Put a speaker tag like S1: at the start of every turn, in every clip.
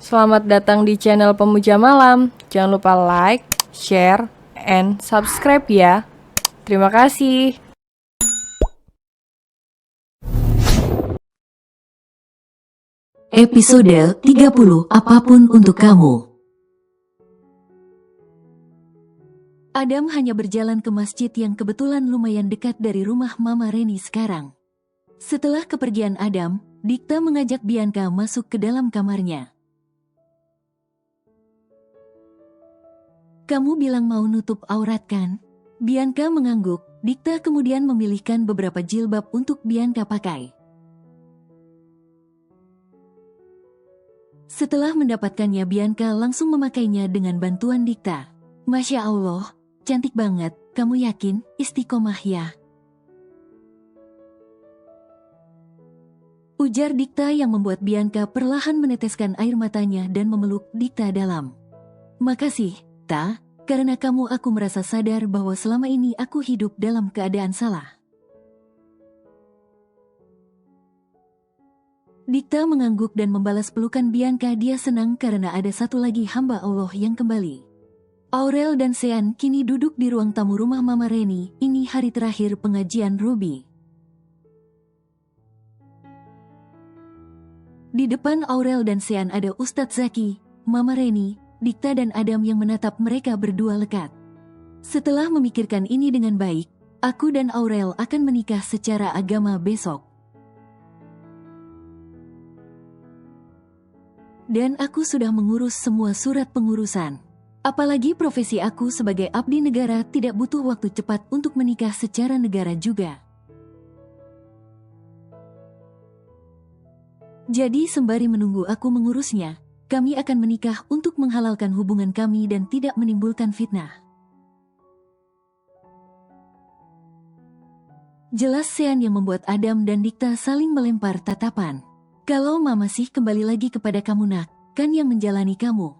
S1: Selamat datang di channel Pemuja Malam. Jangan lupa like, share, and subscribe ya. Terima kasih.
S2: Episode 30 Apapun Untuk Kamu. Adam hanya berjalan ke masjid yang kebetulan lumayan dekat dari rumah Mama Reni sekarang. Setelah kepergian Adam, Dikta mengajak Bianca masuk ke dalam kamarnya. "Kamu bilang mau nutup aurat kan?" Bianca mengangguk. Dikta kemudian memilihkan beberapa jilbab untuk Bianca pakai. Setelah mendapatkannya, Bianca langsung memakainya dengan bantuan Dikta. "Masya Allah, cantik banget. Kamu yakin istiqomah ya?" ujar Dikta yang membuat Bianca perlahan meneteskan air matanya dan memeluk Dikta dalam. "Makasih, Ta, karena kamu aku merasa sadar bahwa selama ini aku hidup dalam keadaan salah." Dikta mengangguk dan membalas pelukan Bianca. Dia senang karena ada satu lagi hamba Allah yang kembali. Aurel dan Sean kini duduk di ruang tamu rumah Mama Reni. Ini hari terakhir pengajian Ruby. Di depan Aurel dan Sean ada Ustadz Zaki, Mama Reni, Dikta dan Adam yang menatap mereka berdua lekat. "Setelah memikirkan ini dengan baik, aku dan Aurel akan menikah secara agama besok. Dan aku sudah mengurus semua surat pengurusan. Apalagi profesi aku sebagai abdi negara tidak butuh waktu cepat untuk menikah secara negara juga. Jadi sembari menunggu aku mengurusnya, kami akan menikah untuk menghalalkan hubungan kami dan tidak menimbulkan fitnah." Jelas Sean yang membuat Adam dan Dikta saling melempar tatapan. "Kalau Mama sih kembali lagi kepada kamu nak, kan yang menjalani kamu.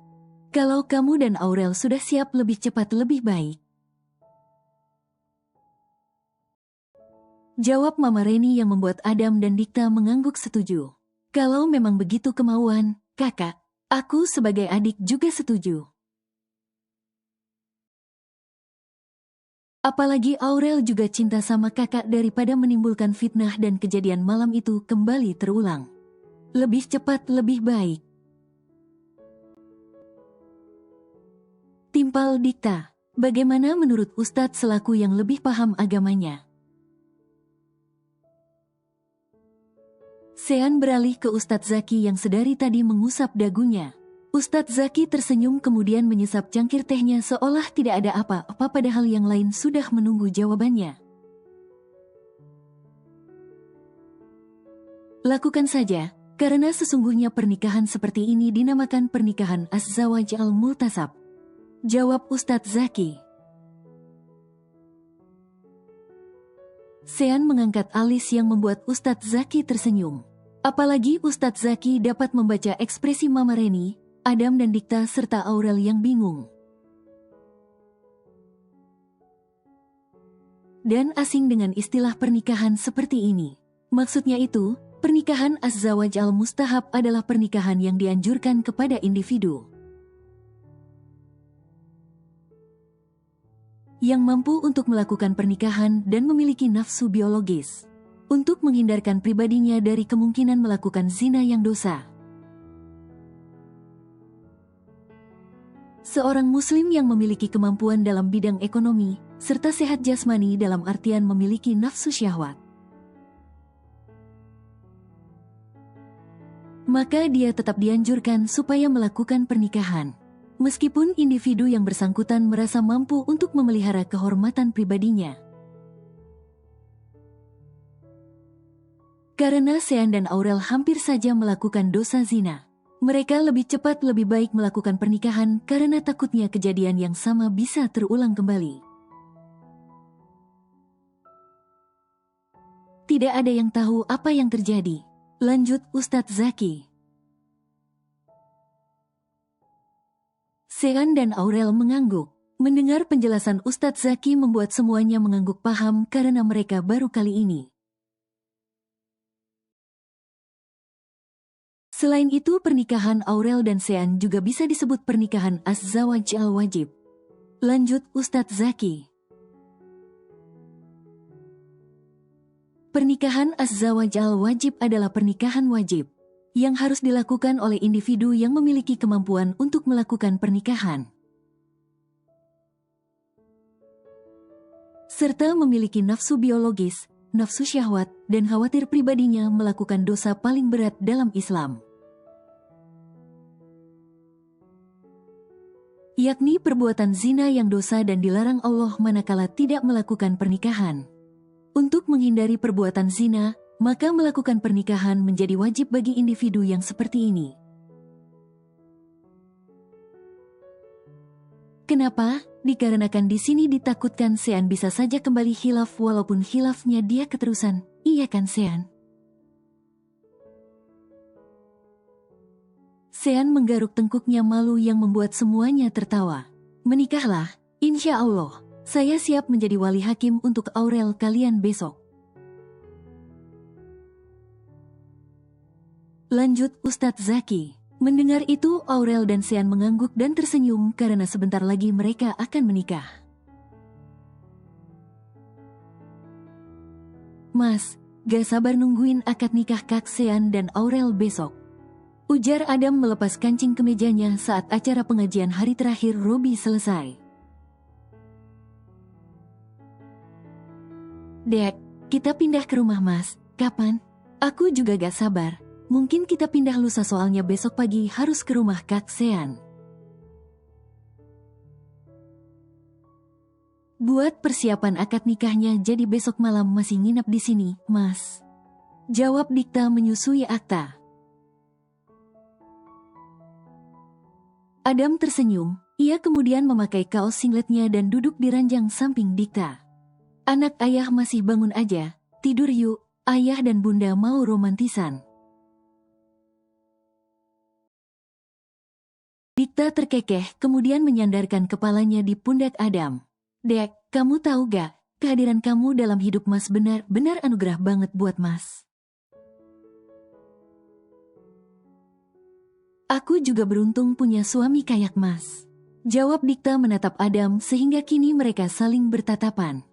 S2: Kalau kamu dan Aurel sudah siap lebih cepat lebih baik." Jawab Mama Reni yang membuat Adam dan Dikta mengangguk setuju. "Kalau memang begitu kemauan, kakak, aku sebagai adik juga setuju. Apalagi Aurel juga cinta sama kakak daripada menimbulkan fitnah dan kejadian malam itu kembali terulang. Lebih cepat lebih baik." Timpal Dikta, "Bagaimana menurut Ustadz selaku yang lebih paham agamanya?" Sean beralih ke Ustadz Zaki yang sedari tadi mengusap dagunya. Ustadz Zaki tersenyum kemudian menyesap cangkir tehnya seolah tidak ada apa-apa padahal yang lain sudah menunggu jawabannya. "Lakukan saja, karena sesungguhnya pernikahan seperti ini dinamakan pernikahan Az-Zawaj Al-Multasab," jawab Ustadz Zaki. Sean mengangkat alis yang membuat Ustadz Zaki tersenyum. Apalagi Ustadz Zaki dapat membaca ekspresi Mama Reni, Adam dan Dikta serta Aurel yang bingung dan asing dengan istilah pernikahan seperti ini. Maksudnya itu, pernikahan Az-Zawaj Al-Mustahab adalah pernikahan yang dianjurkan kepada individu yang mampu untuk melakukan pernikahan dan memiliki nafsu biologis untuk menghindarkan pribadinya dari kemungkinan melakukan zina yang dosa. Seorang muslim yang memiliki kemampuan dalam bidang ekonomi, serta sehat jasmani dalam artian memiliki nafsu syahwat, maka dia tetap dianjurkan supaya melakukan pernikahan. Meskipun individu yang bersangkutan merasa mampu untuk memelihara kehormatan pribadinya. Karena Sean dan Aurel hampir saja melakukan dosa zina, mereka lebih cepat lebih baik melakukan pernikahan karena takutnya kejadian yang sama bisa terulang kembali. "Tidak ada yang tahu apa yang terjadi," lanjut Ustadz Zaki. Sean dan Aurel mengangguk. Mendengar penjelasan Ustadz Zaki membuat semuanya mengangguk paham karena mereka baru kali ini Selain itu, pernikahan Aurel dan Sean juga bisa disebut pernikahan az-zawaj al-wajib. Lanjut Ustadz Zaki. Pernikahan az-zawaj al-wajib adalah pernikahan wajib yang harus dilakukan oleh individu yang memiliki kemampuan untuk melakukan pernikahan, serta memiliki nafsu biologis, nafsu syahwat, dan khawatir pribadinya melakukan dosa paling berat dalam Islam, yakni perbuatan zina yang dosa dan dilarang Allah manakala tidak melakukan pernikahan. Untuk menghindari perbuatan zina, maka melakukan pernikahan menjadi wajib bagi individu yang seperti ini. Kenapa? Dikarenakan di sini ditakutkan Sean bisa saja kembali khilaf walaupun khilafnya dia keterusan. Iya kan Sean? Sean menggaruk tengkuknya malu yang membuat semuanya tertawa. Menikahlah, insya Allah. Saya siap menjadi wali hakim untuk Aurel kalian besok. Lanjut Ustadz Zaki. Mendengar itu, Aurel dan Sean mengangguk dan tersenyum karena sebentar lagi mereka akan menikah. Mas, gak sabar nungguin akad nikah Kak Sean dan Aurel besok. Ujar Adam melepas kancing kemejanya saat acara pengajian hari terakhir Robi selesai. Dek, kita pindah ke rumah Mas. Kapan? Aku juga gak sabar. Mungkin kita pindah lusa soalnya besok pagi harus ke rumah Kak Sean. Buat persiapan akad nikahnya jadi besok malam masih nginep di sini, Mas. Jawab Dikta menyusui Akta. Adam tersenyum. Ia kemudian memakai kaos singletnya dan duduk di ranjang samping Dikta. Anak ayah masih bangun aja, tidur yuk, ayah dan bunda mau romantisan. Dikta terkekeh kemudian menyandarkan kepalanya di pundak Adam. Dek, kamu tahu gak, kehadiran kamu dalam hidup Mas benar-benar anugerah banget buat Mas. Aku juga beruntung punya suami kayak Mas. Jawab Dikta menatap Adam sehingga kini mereka saling bertatapan.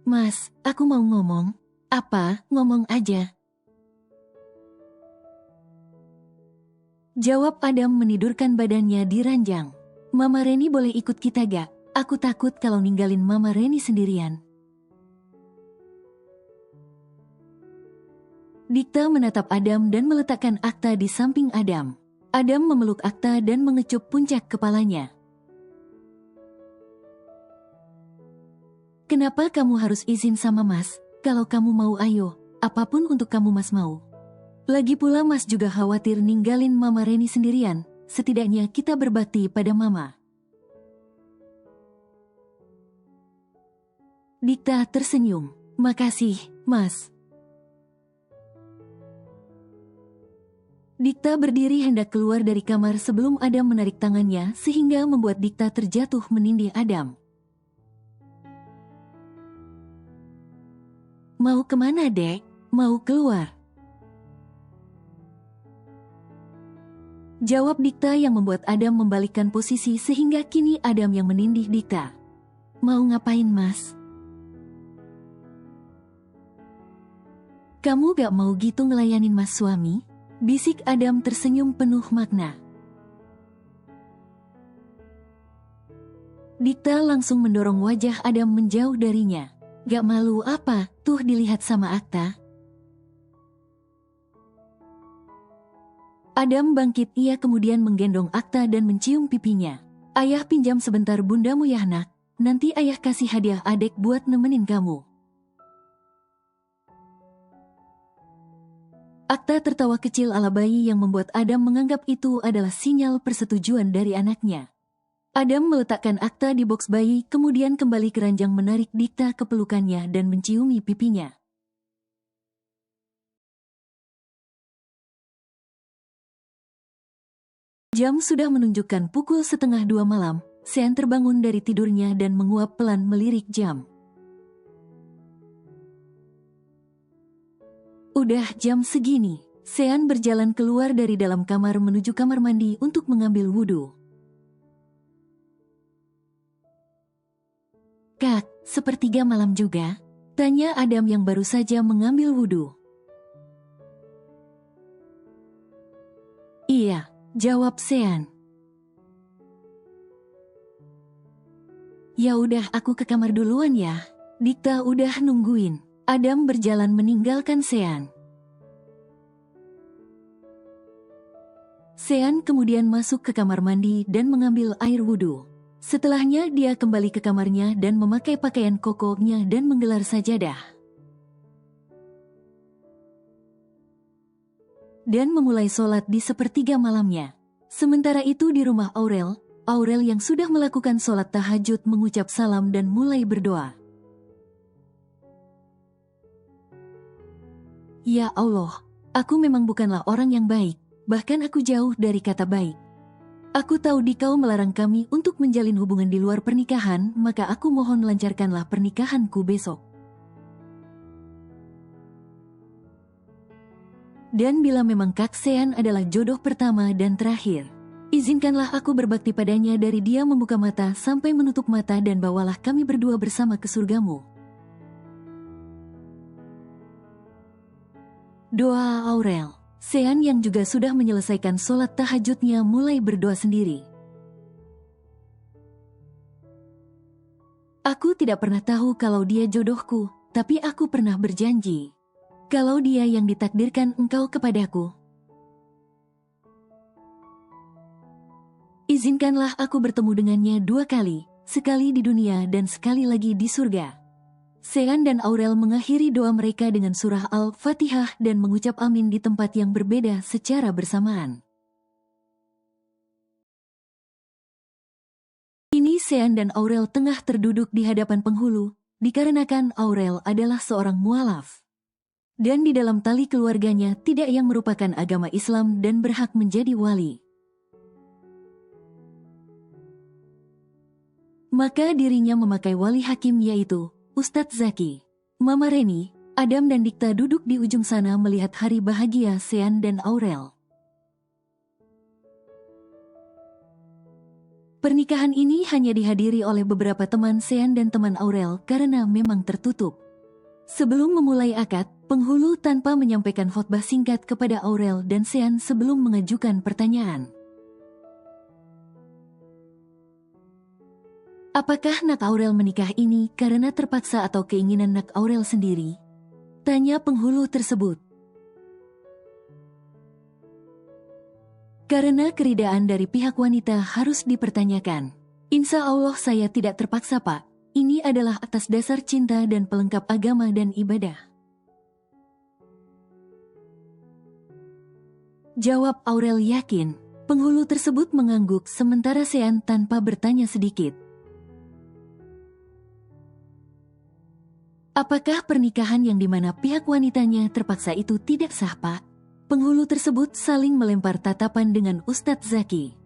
S2: Mas, aku mau ngomong. Apa? Ngomong aja. Jawab Adam menidurkan badannya di ranjang. Mama Reni boleh ikut kita gak? Aku takut kalau ninggalin Mama Reni sendirian. Dikta menatap Adam dan meletakkan Akta di samping Adam. Adam memeluk Akta dan mengecup puncak kepalanya. Kenapa kamu harus izin sama Mas? Kalau kamu mau ayo, apapun untuk kamu Mas mau. Lagi pula Mas juga khawatir ninggalin Mama Reni sendirian, setidaknya kita berbakti pada Mama. Dikta tersenyum. Makasih, Mas. Dikta berdiri hendak keluar dari kamar sebelum Adam menarik tangannya sehingga membuat Dikta terjatuh menindih Adam. Mau kemana, Dek? Mau keluar? Jawab Dikta yang membuat Adam membalikkan posisi sehingga kini Adam yang menindih Dikta. Mau ngapain, Mas? Kamu gak mau gitu ngelayanin Mas suami? Bisik Adam tersenyum penuh makna. Dikta langsung mendorong wajah Adam menjauh darinya. Gak malu apa, tuh dilihat sama Akta. Adam bangkit, ia kemudian menggendong Akta dan mencium pipinya. Ayah pinjam sebentar bundamu ya nak, nanti ayah kasih hadiah adek buat nemenin kamu. Akta tertawa kecil ala bayi yang membuat Adam menganggap itu adalah sinyal persetujuan dari anaknya. Adam meletakkan Akta di box bayi, kemudian kembali ke ranjang menarik Dikta ke pelukannya dan menciumi pipinya. Jam sudah menunjukkan pukul 1:30 malam, Sean terbangun dari tidurnya dan menguap pelan melirik jam. Udah jam segini. Sean berjalan keluar dari dalam kamar menuju kamar mandi untuk mengambil wudhu. Kak, sepertiga malam juga? Tanya Adam yang baru saja mengambil wudhu. Iya, jawab Sean. Ya udah, aku ke kamar duluan ya. Dikta udah nungguin. Adam berjalan meninggalkan Sean. Sean kemudian masuk ke kamar mandi dan mengambil air wudhu. Setelahnya dia kembali ke kamarnya dan memakai pakaian kokonya dan menggelar sajadah. Dan memulai sholat di sepertiga malamnya. Sementara itu di rumah Aurel yang sudah melakukan sholat tahajud mengucap salam dan mulai berdoa. Ya Allah, aku memang bukanlah orang yang baik. Bahkan aku jauh dari kata baik. Aku tahu Dikau melarang kami untuk menjalin hubungan di luar pernikahan, maka aku mohon lancarkanlah pernikahanku besok. Dan bila memang Kak Sean adalah jodoh pertama dan terakhir, izinkanlah aku berbakti padanya dari dia membuka mata sampai menutup mata dan bawalah kami berdua bersama ke surgamu. Doa Aurel. Sean yang juga sudah menyelesaikan sholat tahajudnya mulai berdoa sendiri. Aku tidak pernah tahu kalau dia jodohku, tapi aku pernah berjanji. Kalau dia yang ditakdirkan engkau kepadaku, izinkanlah aku bertemu dengannya 2 kali, sekali di dunia dan sekali lagi di surga. Sean dan Aurel mengakhiri doa mereka dengan surah Al-Fatihah dan mengucap amin di tempat yang berbeda secara bersamaan. Kini Sean dan Aurel tengah terduduk di hadapan penghulu, dikarenakan Aurel adalah seorang mualaf. Dan di dalam tali keluarganya tidak yang merupakan agama Islam dan berhak menjadi wali. Maka dirinya memakai wali hakim yaitu Ustadz Zaki. Mama Reni, Adam dan Dikta duduk di ujung sana melihat hari bahagia Sean dan Aurel. Pernikahan ini hanya dihadiri oleh beberapa teman Sean dan teman Aurel karena memang tertutup. Sebelum memulai akad, penghulu tanpa menyampaikan khotbah singkat kepada Aurel dan Sean sebelum mengajukan pertanyaan. Apakah Nak Aurel menikah ini karena terpaksa atau keinginan Nak Aurel sendiri? Tanya penghulu tersebut. Karena keridaan dari pihak wanita harus dipertanyakan. Insya Allah saya tidak terpaksa Pak. Ini adalah atas dasar cinta dan pelengkap agama dan ibadah. Jawab Aurel yakin. Penghulu tersebut mengangguk sementara Sean tanpa bertanya sedikit. Apakah pernikahan yang dimana pihak wanitanya terpaksa itu tidak sah, Pak? Penghulu tersebut saling melempar tatapan dengan Ustadz Zaki.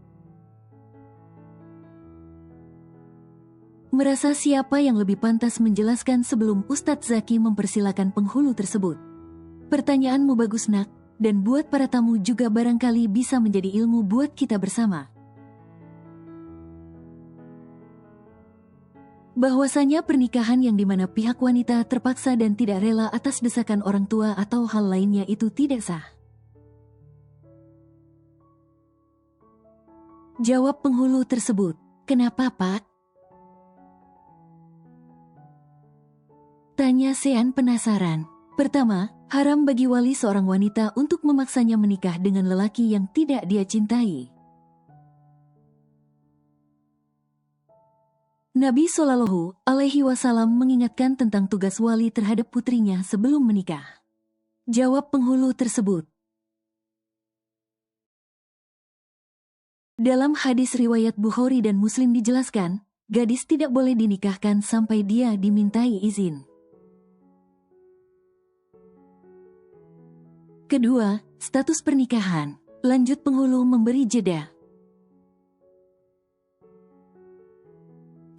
S2: Merasa siapa yang lebih pantas menjelaskan sebelum Ustadz Zaki mempersilakan penghulu tersebut. Pertanyaanmu bagus Nak, dan buat para tamu juga barangkali bisa menjadi ilmu buat kita bersama. Bahwasanya pernikahan yang dimana pihak wanita terpaksa dan tidak rela atas desakan orang tua atau hal lainnya itu tidak sah. Jawab penghulu tersebut, kenapa Pak? Tanya Sean penasaran. Pertama, haram bagi wali seorang wanita untuk memaksanya menikah dengan lelaki yang tidak dia cintai. Nabi Shallallahu Alaihi Wasallam mengingatkan tentang tugas wali terhadap putrinya sebelum menikah. Jawab penghulu tersebut. Dalam hadis riwayat Bukhari dan Muslim dijelaskan, gadis tidak boleh dinikahkan sampai dia dimintai izin. Kedua, status pernikahan. Lanjut penghulu memberi jeda.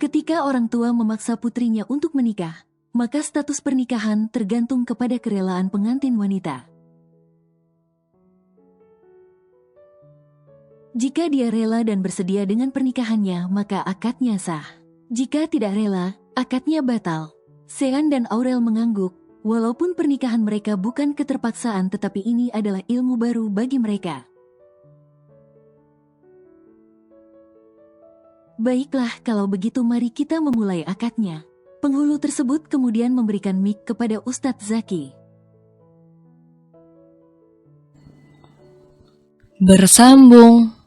S2: Ketika orang tua memaksa putrinya untuk menikah, maka status pernikahan tergantung kepada kerelaan pengantin wanita. Jika dia rela dan bersedia dengan pernikahannya, maka akadnya sah. Jika tidak rela, akadnya batal. Sean dan Aurel mengangguk, walaupun pernikahan mereka bukan keterpaksaan tetapi ini adalah ilmu baru bagi mereka. Baiklah, kalau begitu mari kita memulai akadnya. Penghulu tersebut kemudian memberikan mic kepada Ustadz Zaki.
S1: Bersambung.